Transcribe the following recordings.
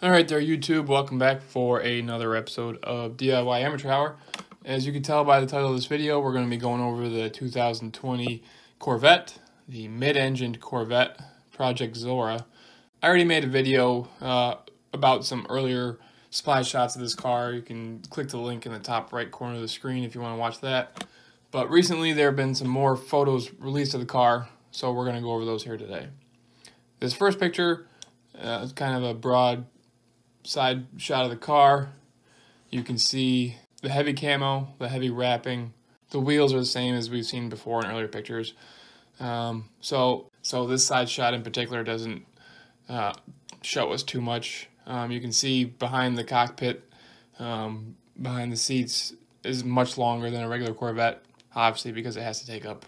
Alright there YouTube, welcome back for another episode of DIY Amateur Hour. As you can tell by the title of this video, we're going to be going over the 2020 Corvette, the mid-engined Corvette, Project Zora. I already made a video about some earlier spy shots of this car. You can click the link in the top right corner of the screen if you want to watch that. But recently there have been some more photos released of the car, so we're going to go over those here today. This first picture is kind of a broad side shot of the car. You can see the heavy camo, the heavy wrapping. The wheels are the same as we've seen before in earlier pictures. So this side shot in particular doesn't show us too much. You can see behind the cockpit, behind the seats, is much longer than a regular Corvette, obviously because it has to take up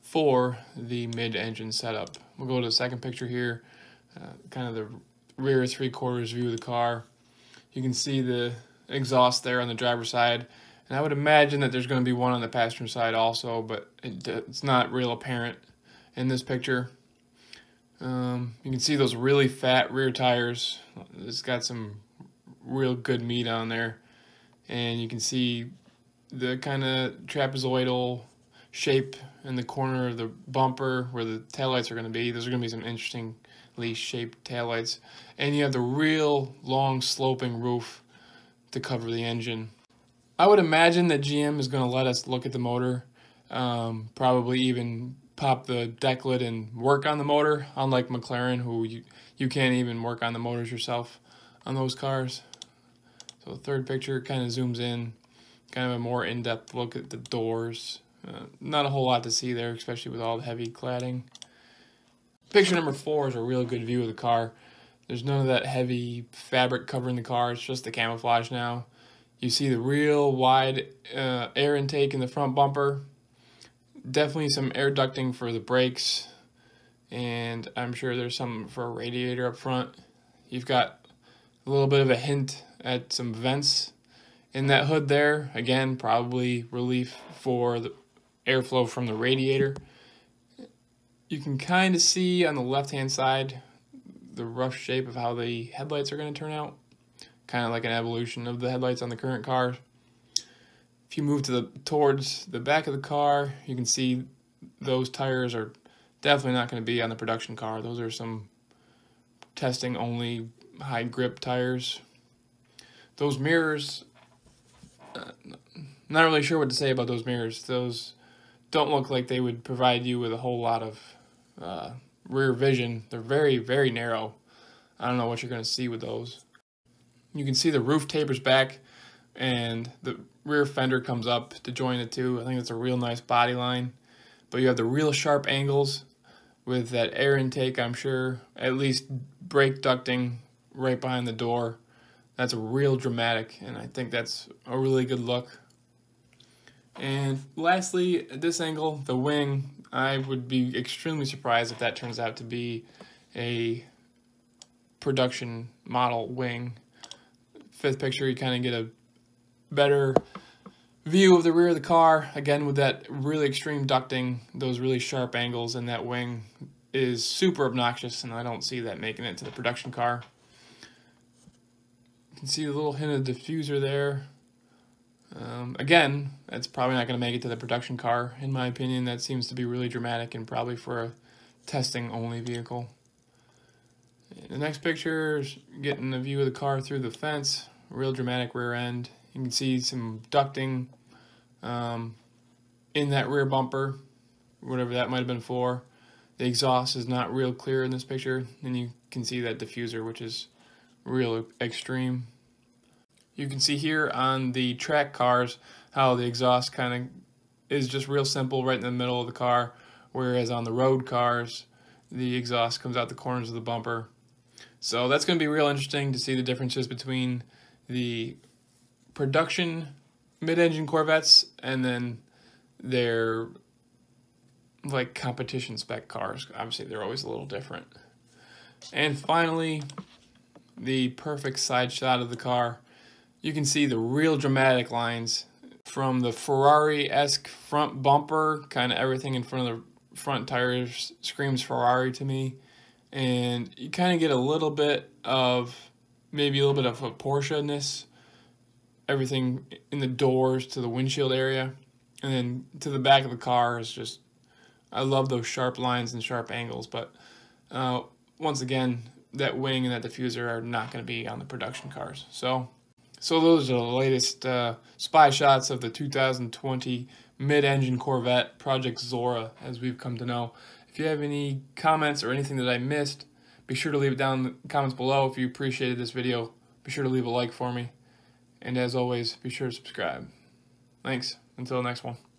for the mid-engine setup. We'll go to the second picture here, kind of the rear 3/4 view of the car. You can see the exhaust there on the driver's side, and I would imagine that there's going to be one on the passenger side also, but it's not real apparent in this picture. You can see those really fat rear tires. It's got some real good meat on there, and you can see the kind of trapezoidal shape in the corner of the bumper where the taillights are going to be. Those are going to be some interestingly shaped taillights. And you have the real long sloping roof to cover the engine. I would imagine that GM is going to let us look at the motor, probably even pop the deck lid and work on the motor, unlike McLaren, who you can't even work on the motors yourself on those cars. So the third picture kind of zooms in, kind of a more in-depth look at the doors. Not a whole lot to see there, especially with all the heavy cladding. Picture number 4 is a real good view of the car. There's none of that heavy fabric covering the car. It's just the camouflage now. You see the real wide air intake in the front bumper. Definitely some air ducting for the brakes. And I'm sure there's some for a radiator up front. You've got a little bit of a hint at some vents in that hood there. Again, probably relief for the airflow from the radiator. You can kind of see on the left-hand side the rough shape of how the headlights are going to turn out. Kind of like an evolution of the headlights on the current car. If you move towards the back of the car, you can see those tires are definitely not going to be on the production car. Those are some testing only high grip tires. Those mirrors, not really sure what to say about those mirrors. Those don't look like they would provide you with a whole lot of rear vision. They're very, very narrow. I don't know what you're going to see with those. You can see the roof tapers back and the rear fender comes up to join the two. I think that's a real nice body line. But you have the real sharp angles with that air intake, I'm sure. At least brake ducting right behind the door. That's a real dramatic, and I think that's a really good look. And lastly, at this angle, the wing, I would be extremely surprised if that turns out to be a production model wing. Fifth picture, you kind of get a better view of the rear of the car. Again, with that really extreme ducting, those really sharp angles, and that wing is super obnoxious, and I don't see that making it to the production car. You can see a little hint of diffuser there. Again, that's probably not going to make it to the production car. In my opinion, that seems to be really dramatic and probably for a testing-only vehicle. The next picture is getting a view of the car through the fence. Real dramatic rear end. You can see some ducting in that rear bumper, whatever that might have been for. The exhaust is not real clear in this picture, and you can see that diffuser, which is real extreme. You can see here on the track cars how the exhaust kind of is just real simple right in the middle of the car, whereas on the road cars, the exhaust comes out the corners of the bumper. So that's going to be real interesting to see the differences between the production mid-engine Corvettes and then their like competition spec cars. Obviously, they're always a little different. And finally, the perfect side shot of the car. You can see the real dramatic lines from the Ferrari-esque front bumper. Kind of everything in front of the front tires screams Ferrari to me. And you kind of get a little bit of maybe a little bit of a Porsche-ness. Everything in the doors to the windshield area. And then to the back of the car is just, I love those sharp lines and sharp angles. But once again, that wing and that diffuser are not going to be on the production cars. So those are the latest spy shots of the 2020 mid-engine Corvette, Project Zora, as we've come to know. If you have any comments or anything that I missed, be sure to leave it down in the comments below. If you appreciated this video, be sure to leave a like for me. And as always, be sure to subscribe. Thanks. Until the next one.